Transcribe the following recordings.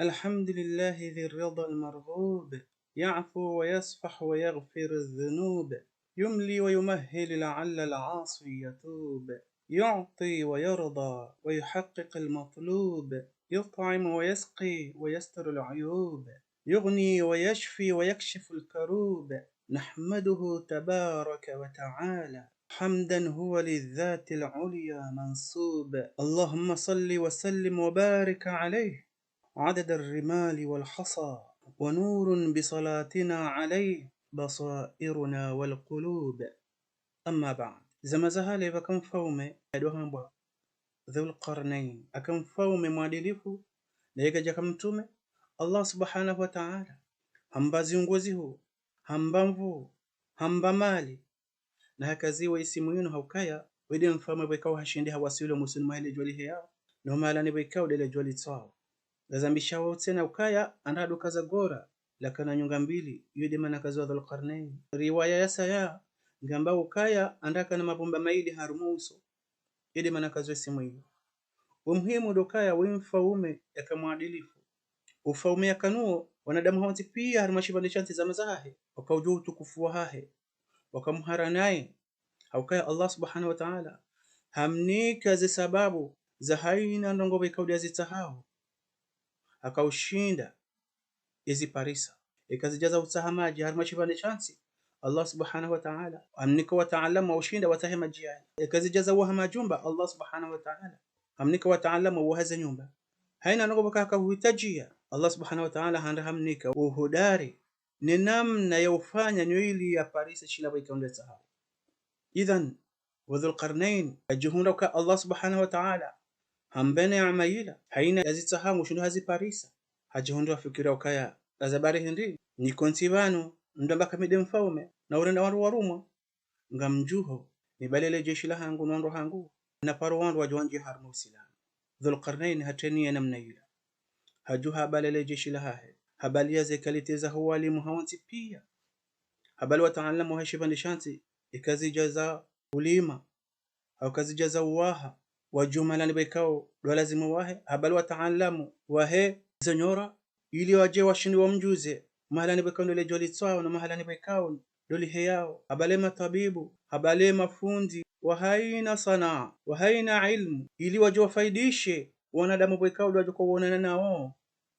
الحمد لله ذي الرضا المرغوب، يعفو ويصفح ويغفر الذنوب، يملي ويمهل لعل العاصي يتوب، يعطي ويرضى ويحقق المطلوب، يطعم ويسقي ويستر العيوب، يغني ويشفي ويكشف الكروب. نحمده تبارك وتعالى حمدا هو للذات العليا منصوب. اللهم صل وسلم وبارك عليه عدد الرمال والحصى، ونور بصلاتنا عليه بصائرنا والقلوب. أما بعد، زمزها بكم فومي أدوهم بوا ذو القرنين أكم فومي مwadilifu ليك جكمتومي الله سبحانه وتعالى hamba ziongoziho hamba mvu hamba mali na hakaziwa isimu yenu haukaya wede mfalme bwekao hashindi hawasilo musulma hile jwali hea no mala ni bwekao dele jwali tsao lazambisha wote na ukaya andado kaza gora lakana nyunga mbili yude mana kazi wa Dhulqarnain riwaya ya saya ngamba ukaya andaka na mabomba maili harumuso yude mana kazi wa simu hiyo umuhimu dokaya wimfaume yakamwadilifu ufaume yakanuo wanadamu hawati pia harimashibande chanti za mazahe wakaujuhu utukufu wahahe wakamhara naye haukaya Allah subhanahu wa ta'ala hamnika ze sababu za haina ndongo bikaudi azitahao akaushinda izi parisa ikazijaza utahamaji harimashibande chanti Allah subhanahu wa ta'ala amnika wa ta'allama ushinda watahema jiani ikazijaza wahama jumba Allah subhanahu wa ta'ala amnika wa ta'allama wahaza nyumba haina ndongo baka huhitajia Allah subhanahu wa ta'ala handahamnika uhodari ni namna ya ufanya nywili ya parisa shila baikaondeza hao idhan wadhul qarnain ajuhunda ka Allah subhanahu wa ta'ala hambene amaila haina yazitahamu shundu hazi parisa hajuhunda fikira ukaya azabari hindi ni kontibano ndamba kamide mfaume na urenda wandu warumwa ngamjuho ni balele jeshi la hangu nondo hangu na paru wandu wajwanji harmu usilamu dhul qarnain hateni namna ila hajuha balele jeshi la hahe habali ya zekaliteza huwa walimu hawanti pia habali wataalamu hashibandi shanti ikazijaza ulima au kazijaza uwaha wajumala ni bekao lazima wahe habali wataalamu wahe zanyora ili waje washindi wa mjuze mahala ni bekao ndole joli tsao na mahala ni bekao doli heyao habali matabibu habali mafundi wahaina sanaa wahaina ilmu ili waje wafaidishe wanadamu bekao waje kuonana nao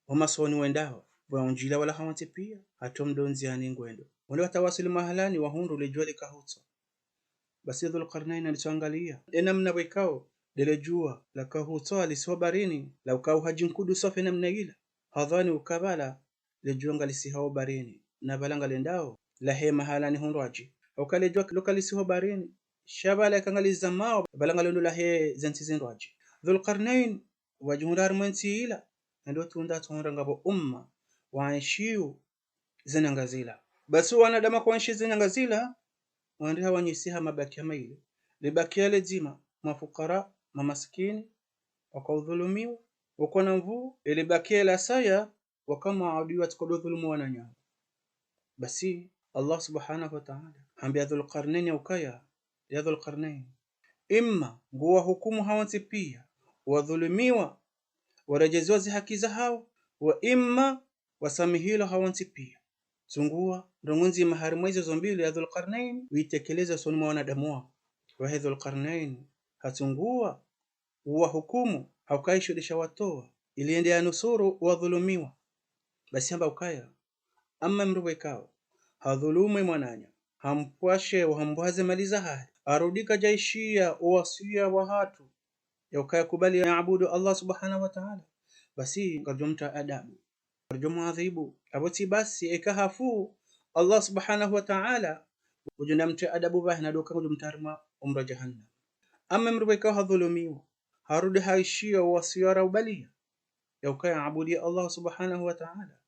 wamasoni wendao waunjila wala hawanti pia hatomdonzi yani ngwendo wale watawasili mahalani wahundu lejwali kahutso basi Dhulqarnain alituangalia namna wekao delejua la kahutso alisiwabarini la ukao hajinkudu safi namna ila hadhani ukabala lejuanga lisihao barini na balanga lendao la he mahalani hundoaji ukalejua lokalisiho barini shabala kangaliza mao balanga lendo la he zantizindoaji Dhulqarnain wajundar mwanti ila ndio tunda tuhonda ngabo umma wanshiu zinangazila basi wanadama kuanshi zinangazila wandiha wanyisiha mabaki maili libakia lezima mafukara mamaskini wakaudhulumiwa wakona mvu ilibakia la saya wakama audiwa tukodhulumu wananyama basi Allah subhanahu wa ta'ala ambia Dhulqarnain ukaya ya Dhulqarnain imma huwa hukumu hawanti pia wadhulumiwa warajezozi haki za hao wa imma wasamihilo hawanti pia zungua ndongonzi maharimu hizo zombili ya Dhulqarnain uitekeleza soni mwa wanadamu wa Dhulqarnain hatungua wa hukumu haukaishurisha watoa iliende ya nusuru wadhulumiwa basi hamba ukaya amma mruwekao hadhulumu mwananya hampwashe hambwaze maliza haya arudika jaishia uwasia wa hatu ya ukaya kubali yaabudu Allah subhanahu wa ta'ala basi ngarjumta adabu ngarjumu adhibu aboti basi ikahafu Allah subhanahu wa ta'ala ujundamta adabu bahna doka kujumtarma umra jahannam amma mruweka hadhulumiwa harudi haishia uwasia ubalia ya ukaya abudi Allah subhanahu wa ta'ala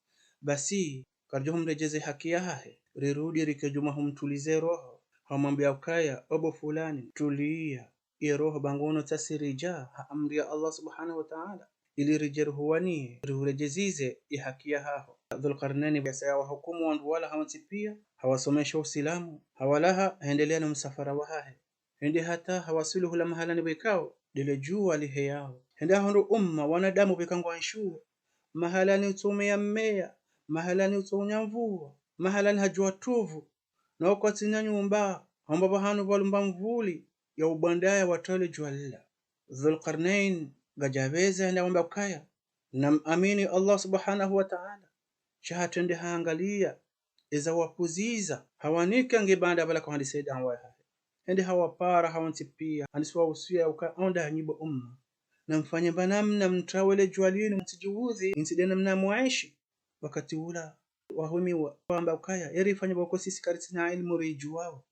basi karjuhum rejeze haki yahe rirudi rikejumahum tulize roho hamwambia ukaya obo fulani tulia ya roho bangono tasirija amri ya Allah subhanahu wa ta'ala ili rijerhuwani rihurejezize ihakia haho Dhulqarnain yasaya wa hukumu wandu wala hawanti pia hawasomesha usilamu hawalaha endelea na msafara wahahe hindi hata hawasiluhu la mahalani bekao dile jua liheyao hindi hondo umma wanadamu bekango anshu mahala ni utumia mmea, mahala ni utonya mvua, mahala ni hajua tuvu, na wakati na nyumba ambapo hanu walumba mvuli ya ubandaya watole jwalla. Dhulqarnain gajabeza na wamba kaya na amini Allah subhanahu wa ta'ala shahatende haangalia iza wakuziza hawanika ngebanda bala kwa handiseda hawa hende hawapara hawantipia handiswa usia ukaonda hanyibo na mfanye banamna mtrawele jwalini mtijuhudhi insidena mna muaishi wakati ula wahumi wamba ukaya yari fanye bako sisi karitina ilmu rijuwao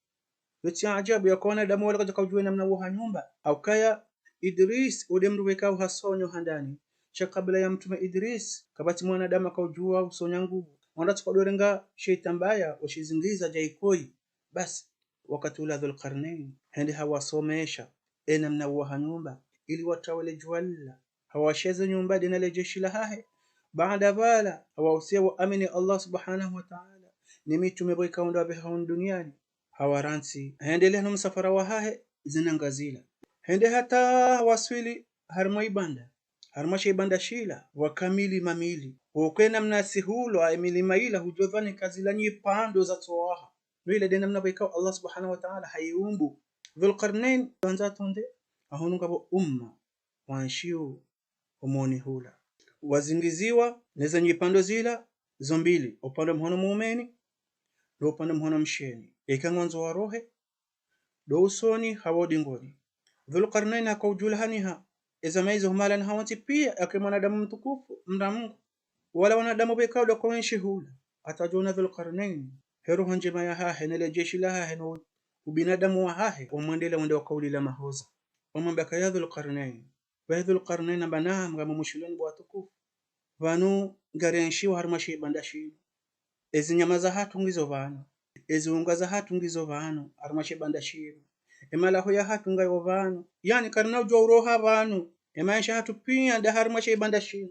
yote ajabu ya kuona damu wala kaja kujua namna wa nyumba au kaya Idris udemru wekao hasonyo handani cha kabla ya mtume Idris kabati mwanadamu akaujua usonya nguvu wanda tukadorenga sheitan mbaya washizingiza jaikoi basi wakati ula Dhulqarnain hende hawasomesha namna wa nyumba ili watawale jwalla hawasheze nyumba dinale jeshi la hahe baada bala hawausia wa amini Allah subhanahu wa ta'ala ni mitume boika unda beha duniani hawaransi hendelea na msafara wa hahe zinangazila hende hata waswili harmaibanda harmashaibanda shila wakamili mamili wokwena mnasihulo aimili maila hujodhani kazi lanyi pando za toaha wile dena mnaboika Allah subhanahu wa ta'ala hayumbu Dhulqarnain wanza tonde ahununga bo wanshiu umoni hula wazingiziwa neza nyipando zila zombili upande mhono muumeni do upande mhono msheni ikangwanzo wa rohe do usoni hawodi ngoni Dhulqarnain akaujulahaniha iza maizo humalan hawanti pia yake mwanadamu mtukufu mdamungu wala wanadamu bekao do kwenshi hula atajuna Dhulqarnain hero hanjema ya hahe nele jeshi la hahe no ubinadamu wa hahe umwendele wende wa kauli la mahoza umambaka ya Dhulqarnain wa Dhulqarnain banam kama mushiloni bwa tukufu vanu garenshi wa harmashi bandashi ezi nyama za hatu ngizo vanu ezi unga za hatu ngizo vanu harmashi bandashi emala hoya hatu ngayo vanu yani karna ujwa uroha vanu emaisha hatu pia da harmashi bandashi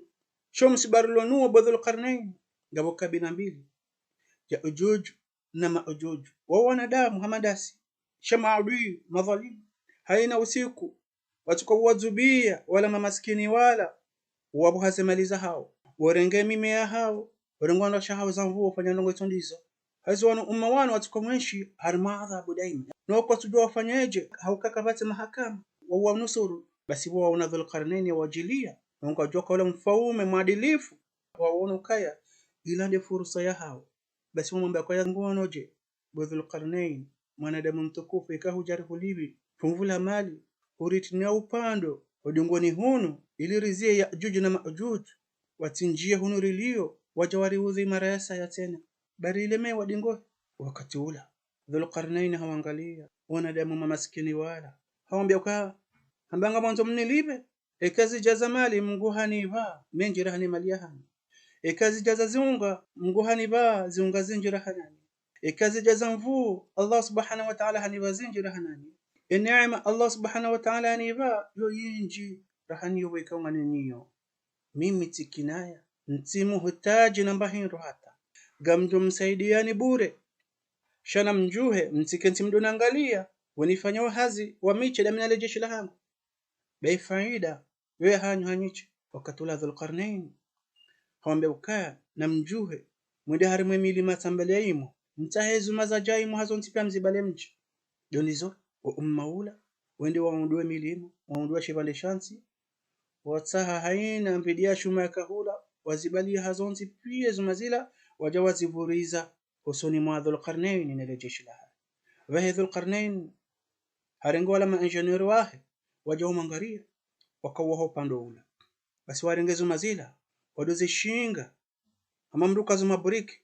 shomsi barlonu wa Dhulqarnain gabo kabina mbili ya ujuj na maujuj wa wanadamu hamadasi shamaudi madhalim haina usiku watuko wazubia wala mamaskini wala wabu hasemaliza hao warenge mimea hao warengwana shahao za mvua fanya ndongo tondizo hazo wanu umma wanu watuko mwenshi harma adhabu daima no kwa tujua wafanyaje haukakabate mahakama wa nusuru basi wao wana Dhulqarnain wajilia na ukajua kwa wale mfaume mwadilifu waona ukaya ilande fursa ya hao basi mwombe kwa ngonoje Dhulqarnain mwanadamu mtukufu ikahujaribu libi fumvula mali uritina upando udungoni hunu ili rizie ya juju na majuj watinjie hunu rilio wajawari udhi marasa ya tena bari ileme wadingo wakati ula Dhulqarnain hawangalia wanadamu mamaskini wala hawambia kwa hambanga mwanzo mnilibe ekazi jaza mali Mungu haniva menjira hani mali yahani ekazi jaza ziunga Mungu haniva ziunga zinjira hanani ekazi jaza mvu Allah subhanahu wa ta'ala haniva zinjira hanani neema Allah subhanahu wa ta'ala haniva yo yinji rahani yo weka ngani mimi tikinaya ntimu hutaji namba hinro hata gamdo msaidiani bure shana mjuhe mtikenti mdunangalia wanifanya hazi wa miche da minale jeshi la hangu bei faida wewe hanyiche wakatula Dhulqarnain hawambia ukaya na mjuhe mwende harimwe milima tambale imo mtahezu mazajai muhazo ntipia mzibale mji donizo wa ummaula wende waundue milima waundue shivale shansi watsaha haina mpidia shuma ya kahula wazibali hazonti pia zumazila wajawazivuriza usoni mwa Dhulqarnain nile jeshi la wa Dhulqarnain harengo wala maengineer wahe wajawa mangaria wakawaho upando ula basi warengezo mazila wadoze shinga ama mruka zuma buriki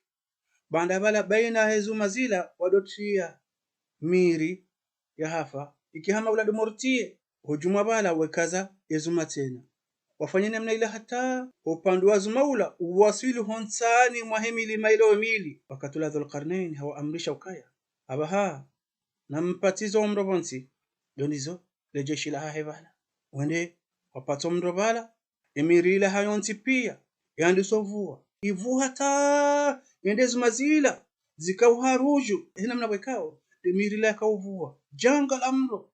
banda bala baina hezu mazila wadotia miri ya hafa ikihama ula dumortie hujuma bala wekaza yezuma tena wafanye namna ile hata upande wa zumaula uwasili honsani mwahimili mailo mili wakatula Dhulqarnain hawa amrisha ukaya abaha nampatizo mrobonsi donizo lejeshi la haebala wende wapato mrobala emirila hayonti pia yandisovua ivu hata yendezi mazila zikauharuju hina mnabwekao emirila kauvua janga amro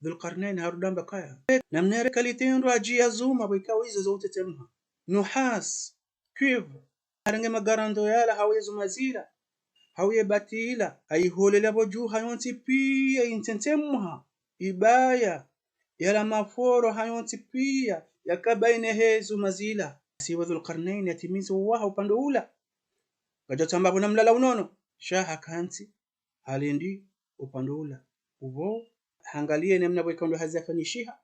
Dhulqarnain harudamba kaya namnere kalitendo ajia zuma bwekao hizo zote temha nuhas cuivre harenge magarando yala hawiye zumazila hawiye batila aiholela boju hayonti pia intentemha ibaya yala maforo hayonti pia yakabaine hezu mazila siwa Dhulqarnain yatimizu waha upande ula gajotamba kuna mlala unono shaha kanti halindi upande ula uvo hangalie namna bwekando hazafanyishiha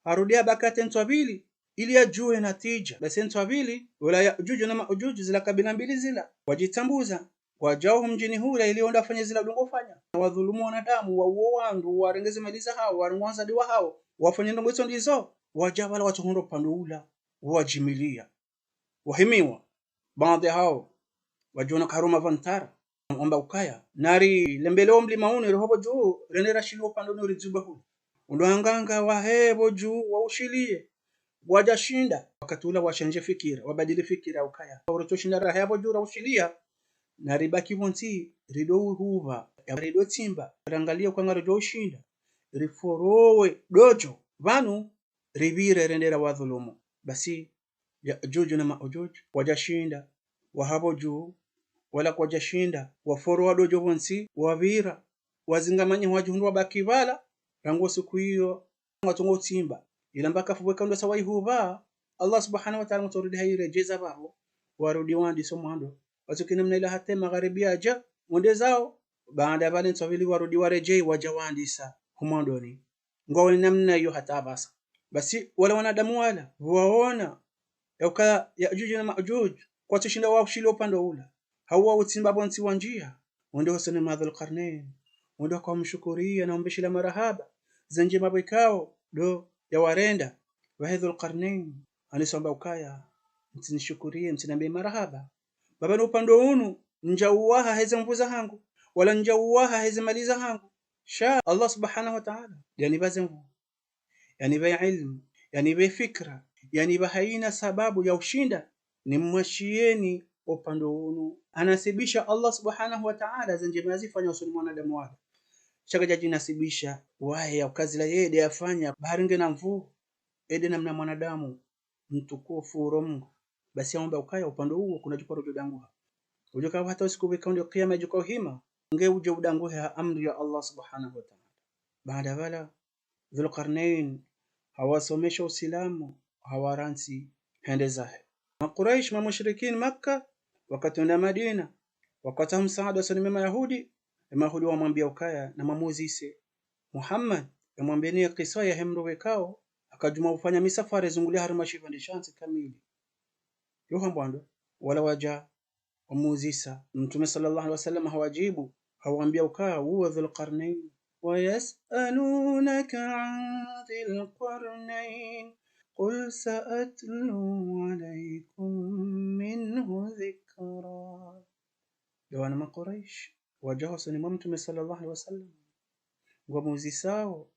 harudia bakate ntwabili ili ajue natija basi ntwabili wala yajuju na majuju zila kabila mbili zila wajitambuza wajao mjini hula ili onda fanya zila dungofanya wadhulumu wanadamu wauo wandu warengeze maliza hao warungwanza diwa hao wafanye ndongo hizo ndizo wajabala watu hundo pandula wajimilia wahimiwa baadhi hao wajona karuma vantara omba ukaya nari lembeleo mlima uni roho juu renera shilo pando ni rizuba hu undwanganga wahebo juu waushilie wajashinda wakatula washanje fikira wabadili fikira ukaya urotoshinda raha hapo juu raushilia nari baki vonti rido huva rido timba rangalia kwa ngaro jo ushinda riforowe dojo vanu rivire rendera wadhulumu basi ya juju na maujuju wajashinda wahabo juu wala kwa jashinda waforo wadojo vonsi wavira wazingamanye wajundwa bakivala rango siku hiyo ngatungo timba ila mpaka fubwe kando sawa ihuva Allah subhanahu wa ta'ala mutoridi hairejeza babo warudi wandi somando watukina mnaila hata magharibi aja mwende zao baada ya vale nsawili warudi warejei wajawandi sa humandoni ngoni namna hiyo hata basi wala wanadamu wala waona ya juju na majuju kwa tushinda wao shilo upande ula hawa utimba bonti wanjia wende hosene Dhulqarnain wende kwa mshukuria na umbishila marahaba zenje mabikao do ya warenda wa Dhulqarnain anisomba ukaya mtinishukurie mtinambe marahaba baba no upande unu njauwaha heze mvuza hangu wala njauwaha heze maliza hangu sha Allah subhanahu wa ta'ala yani bazemvu yani ba ilmu yani ba fikra yani ba haina sababu ya ushinda ni mwashieni upande unu anasibisha Allah subhanahu wa ta'ala zenje mazifanya usoni mwanadamu wake shaka jinasibisha wahe ya kazi la yeye yafanya baharinge na mvu ede namna mwanadamu mtukufu romu basi aomba ukaya upande huo kuna jukoro jodangu ujoka hata usiku wikao kiyama juko hima nge uje udangu ya amri ya Allah subhanahu wa ta'ala baada wala Dhulqarnain hawasomesha uislamu hawaransi hende zahe Quraysh mushrikin Makkah wakatenda Madina wakata msaada wa sunni Mayahudi Mayahudi wamwambia ukaya na mamuzise Muhammad yamwambia kisa ya hemro wekao akajuma ufanya misafari zungulia harima shivande chance kamili yohambwando wala waja wamuzisa Mtume sallallahu alaihi wasallam hawajibu hawaambia ukaya huwa Dhulqarnain ويسألونك عن ذي القرنين قل سأتلو عليكم منه ذكرا دوان ما قريش وجهوا سنممتم صلى الله عليه وسلم وموزيساو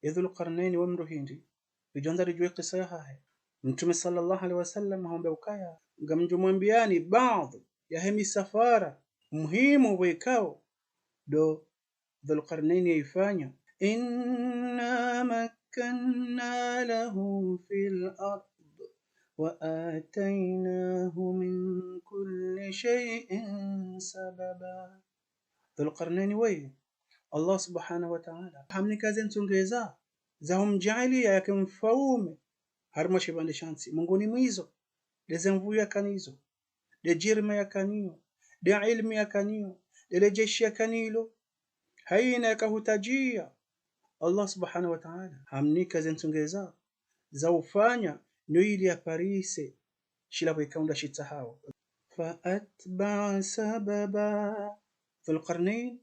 ذو القرنين ومرو هندي بجوندر رجوي قصة هاي متم صلى الله عليه وسلم هم بوكايا gamjumwambiani baadhi ya hemi safara muhimu wekao do Dhulqarnain yaifanya inna makkanna lahu fil ard wa atainahu min kulli shay'in sababa Dhulqarnain way Allah subhanahu wa ta'ala hamnika zentungeza zahum jailia yake mfaume harma shibande shansi mungoni mwizo dezemvu ya kanizo de jirma ya kanio de ilmi ya kanio de jeshi ya kanilo haina yakahutajia Allah subhanahu wa ta'ala hamnika zentungeza za ufanya noili ya parise shila bwekaunda shitahao fa atba sababa Dhulqarnain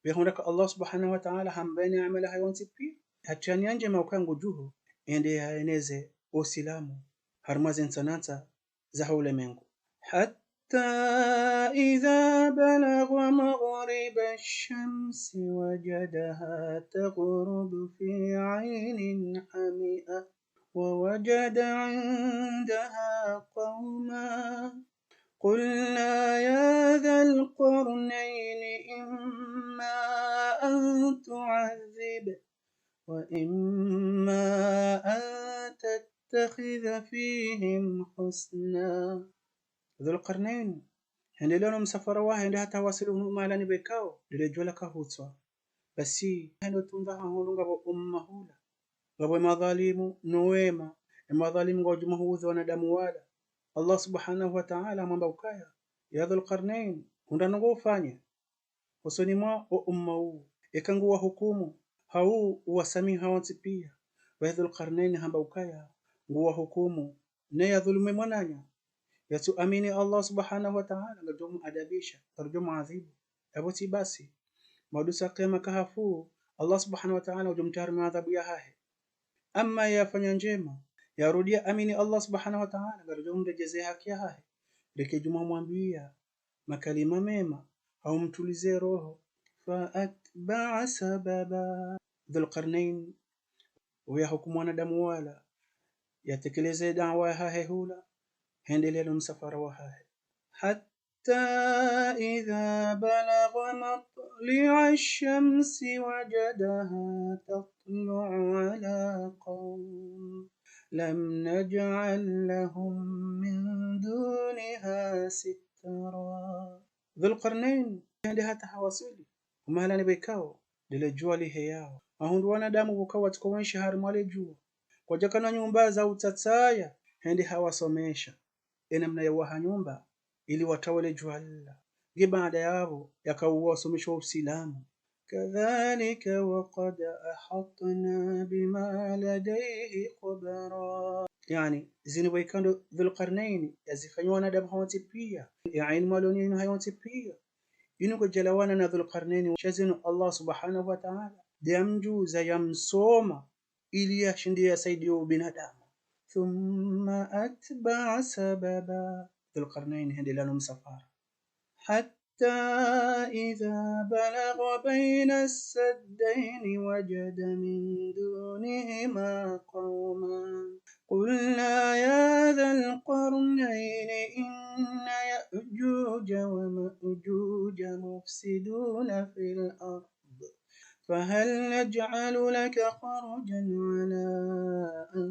bihundaka Allah subhanahu wa ta'ala hambani amala hayonti pi hachani anje maukangu juhu ende yaeneze uislamu harmazen sanata za haule mengu إذا بلغ مغرب الشمس وجدها تغرب في عين حمئة ووجد عندها قوما قلنا يا ذا القرنين إما أن تعذب وإما أن تتخذ ونتخذ فيهم حسنا. ذو القرنين هندي لهم سفر واحد حتى وصلوا ما لاني بكاو لرجولا كهوتوا basi hendo tunza hahulunga bo ummahula ngabo madhalimu noema madhalimu ngojuma huudhi wanadamu wala. Allah subhanahu wa ta'ala mwamba ukaya ya Dhul Qarnain hundango ufanye usoni mwa umma huu ikangu wa hukumu hau wasami hawanti pia wa Dhul Qarnain hamba ukaya nguwa hukumu ne ya dhulume mwananya yatu amini Allah subhanahu wa ta'ala ngajomu adabisha tarjumu adhibu aboti basi madusa qiyama kahafu Allah subhanahu wa ta'ala ujumtari adhabu ya hahe. Amma yafanya njema yarudia amini Allah subhanahu wa ta'ala ngajomu rejeze haki ya hahe lekejuma mwambia makalima mema au mtulize roho fa atba'a sababa. Dhul Qarnain huya hukumu wanadamu wala yatekeleze da'wa ya hahe hula hendelea msafara wa hahe حتى إذا بلغ مطلع الشمس وجدها تطلع على قوم لم نجعل لهم من دونها سترا. ذو القرنين عندها تحواسيلي وما لاني بيكاو للجوا لهياو ahundu wanadamu bukawa tukowen shahari mwale jua kwa jakana nyumba za utatsaya hendi hawasomesha enamna ya waha nyumba ili watawale jualla baada yao yakauwa somesho uislamu. Kadhalika wa qad ahatna bima ladayhi khubara. Yani ziniwaikando Dhul Qarnain yazifanywa wanadamu hawanti pia ya ilmu alionini hawanti pia inuko jalawana na Dhul Qarnain shazinu Allah subhanahu wa ta'ala diamjuza yamsoma ili yashindia saidio binadamu. Thumma atba'a sababa. ذو القرنين هندي لهم سفر حتى إذا بلغ بين السدين وجد من دونهما قوما قلنا يا ذا القرنين إن يأجوج ومأجوج مفسدون في الأرض فهل نجعل لك خرجا على أن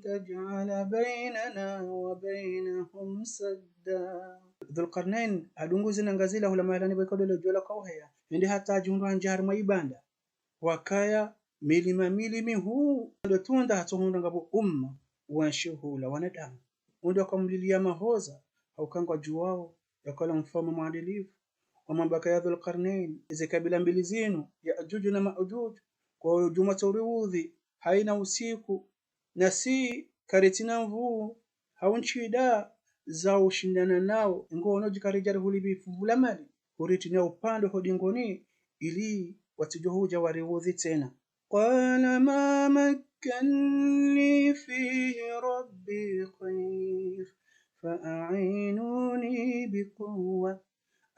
تجعل بيننا وبينهم سدا. ذو القرنين adunguzi na ngazila hula mailani bekodole jola kauhea ndi hata jundu anjar maibanda wakaya milimi huu ndo tunda hatuhunda ngabo umma wanshuhula wanadamu ndio akamlilia mahoza au kangwa juwao yakala mfamo maadilifu wamambaka ya Dhul Qarnain izi kabila mbili zinu ya Ajuj na Maajuj kwa juma tauriudhi haina usiku na si karitina mvuu haunchida za ushindana nao ngono jikarijari hulibifu vulamali huritina upande hodingoni ili watijohuja wariudhi tena. Qala ma makkanni fihi rabbi khair fa'inuni biquwwa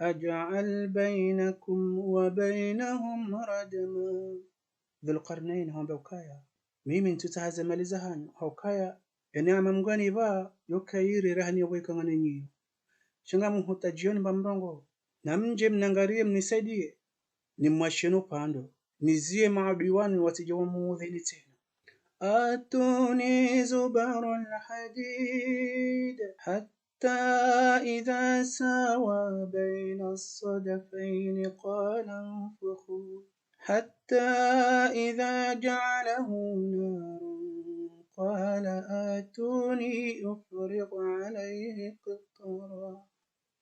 أجعل بينكم وبينهم ردما. ذو القرنين هم بوكايا ميمن تتهز مالزهان هوكايا enama mgani ba yokairi rahani yobweka nganenyi shanga muhutajioni bamrongo na mje mnangarie mnisaidie nimwasheno pando nizie maadiwani watijawa muudhini tena. Atuni zubarul hadid حتى إذا ساوى بين الصدفين قال انفخوا حتى إذا جعله نارا قال آتوني أفرغ عليه قطرا.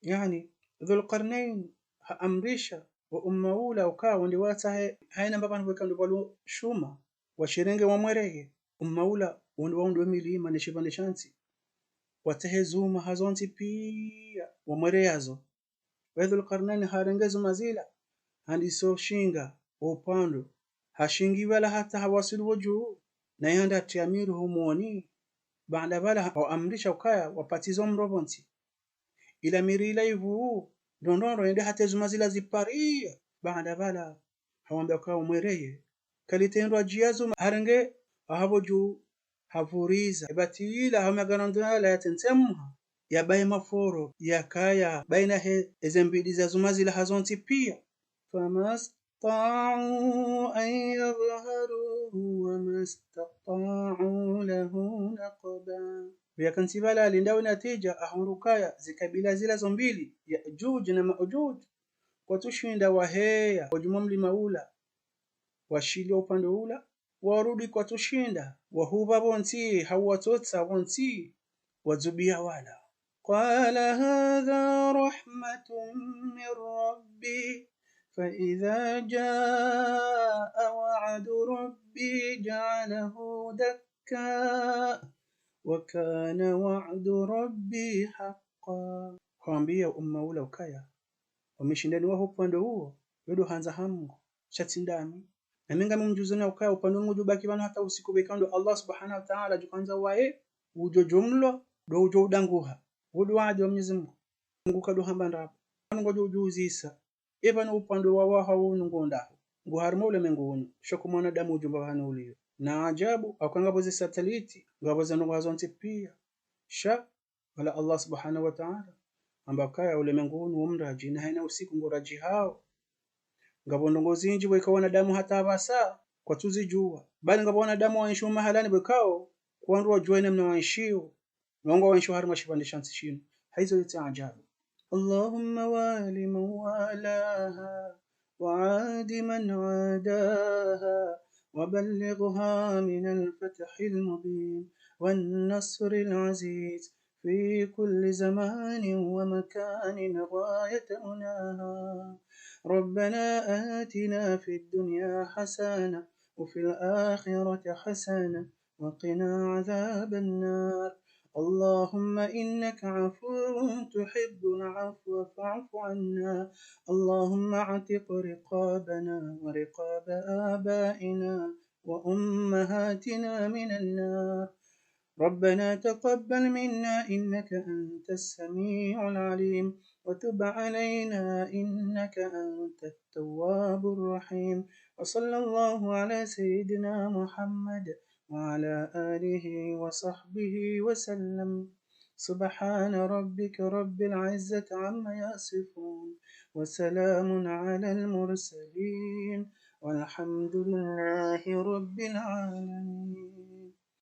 يعني ذو القرنين أمريشا وأمولا وكاو ndiwata haina mbaba nbweka ndibalo shuma washirenge wamwerege ummaula wondwa milima nishibane shanti watahezuma hazonti pia wamwereyazo. Dhul Qarnain harengezo mazila handiso shinga upando hashingi wala hata hawasilu juu na yanda tiamiru humoni baada bala amrisha ukaya wapatizo mrobonti ila mirila ivu ndondoro ende hata zumazila ziparia baada bala hawambia kwa mwereye kalitendwa jiazo harenge ahabo juu havuriza batila hamagarandala yatentemha yabaye maforo yakaya baina he ezembidi za zumazila hazonti pia famasta'u an yadhharuhu وما استطاعوا له نقبا. Vyakansivala lindao natija ahurukaya zikabila zila zombili Yajuj na Majuj kwa tushinda waheya wajuma mlima ula washilia upande ula warudi kwa tushinda wahuba bonti hawatotsa bonti wazubia wala. Qala hadha rahmatun min rabbi فإذا جاء وعد ربي جعله دكا وكان وعد ربي حقا. Kwambia umma ula ukaya wameshindani wao upande huo yodo hanza hamu shatindami na minga mumjuzana ukaya upande wangu jubaki bana hata usiku bekando Allah subhanahu wa ta'ala jukanza wae ujo jumlo do ujo udanguha wodo waje wa Mwenyezi Mungu kado hamba ndapo ngojo ujuzisa ebana upande wa hao ngonda ngo harmole mengoni shoko mwanadamu ujumba hana ulio na ajabu akangaboze satellite ngaboze ngwazonte pia sha wala Allah subhanahu wa ta'ala ambakaya ulimenguni umraji na haina usiku ngoraji hao ngabondongozi inji bwe kawana damu hata basa kwa tuzi jua bali ngabona damu waishu mahalani bwekao kwandu wajua namna waishio nongo waishu harima shibande shansi shino haizo yote ajabu. اللهم وال من والاها وعاد من عاداها وبلغها من الفتح المبين والنصر العزيز في كل زمان ومكان غاية مناها. ربنا آتنا في الدنيا حسنة وفي الآخرة حسنة وقنا عذاب النار. اللهم إنك عفو تحب العفو فاعف عنا. اللهم اعتق رقابنا ورقاب آبائنا وأمهاتنا من النار. ربنا تقبل منا إنك أنت السميع العليم وتب علينا إنك أنت التواب الرحيم. وصلى الله على سيدنا محمد وعلى آله وصحبه وسلم. سبحان ربك رب العزة عما يصفون وسلام على المرسلين والحمد لله رب العالمين.